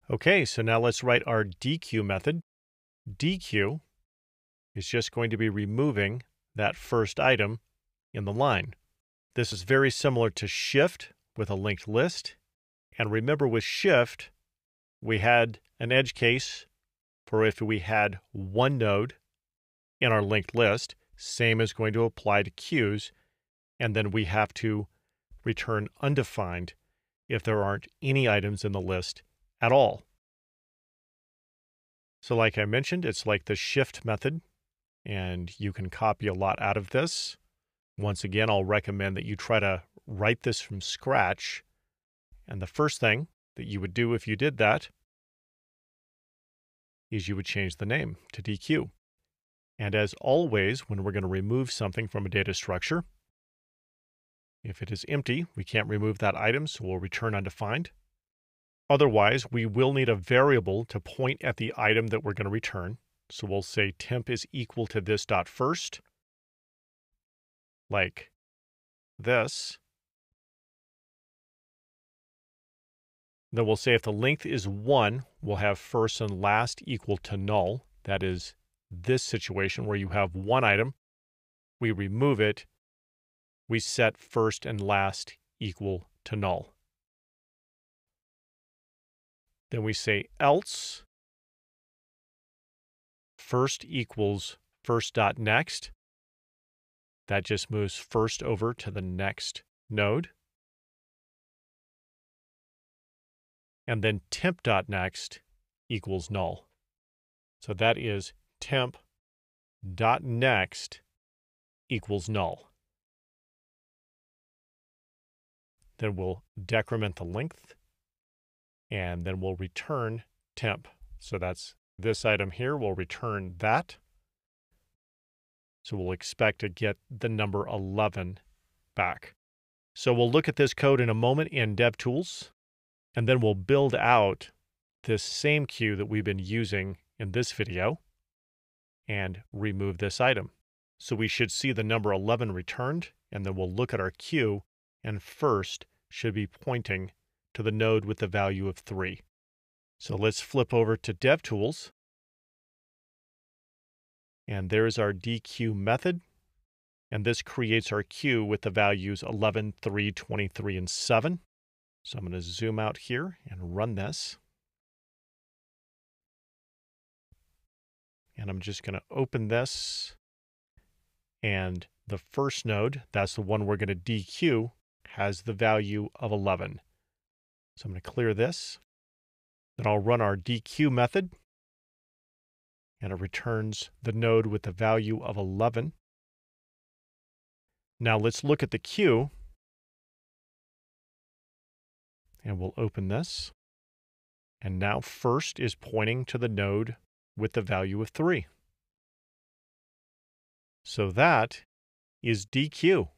Okay, so now let's write our dequeue method. Dequeue is just going to be removing that first item in the line. This is very similar to shift with a linked list. And remember, with shift, we had an edge case for if we had one node in our linked list. Same is going to apply to queues. And then we have to return undefined if there aren't any items in the list at all. So like I mentioned, it's like the shift method, and you can copy a lot out of this. Once again, I'll recommend that you try to write this from scratch. And the first thing that you would do if you did that is you would change the name to Dequeue. And as always, when we're going to remove something from a data structure, if it is empty, we can't remove that item, so we'll return undefined. Otherwise, we will need a variable to point at the item that we're going to return. So we'll say temp is equal to this dot first, like this. Then we'll say if the length is 1, we'll have first and last equal to null. That is this situation where you have one item, we remove it, we set first and last equal to null. Then we say else first equals first dot next. That just moves first over to the next node. And then temp dot next equals null. So that is temp dot next equals null. Then we'll decrement the length, and then we'll return temp. So that's this item here, we'll return that. So we'll expect to get the number 11 back. So we'll look at this code in a moment in DevTools, and then we'll build out this same queue that we've been using in this video and remove this item. So we should see the number 11 returned, and then we'll look at our queue, and first should be pointing to the node with the value of 3. So let's flip over to DevTools. And there's our Dequeue method. And this creates our queue with the values 11, 3, 23, and 7. So I'm going to zoom out here and run this. And I'm just going to open this. And the first node, that's the one we're going to dequeue, has the value of 11. So I'm going to clear this. Then I'll run our dequeue method. And it returns the node with the value of 11. Now let's look at the queue. And we'll open this. And now first is pointing to the node with the value of 3. So that is Dequeue.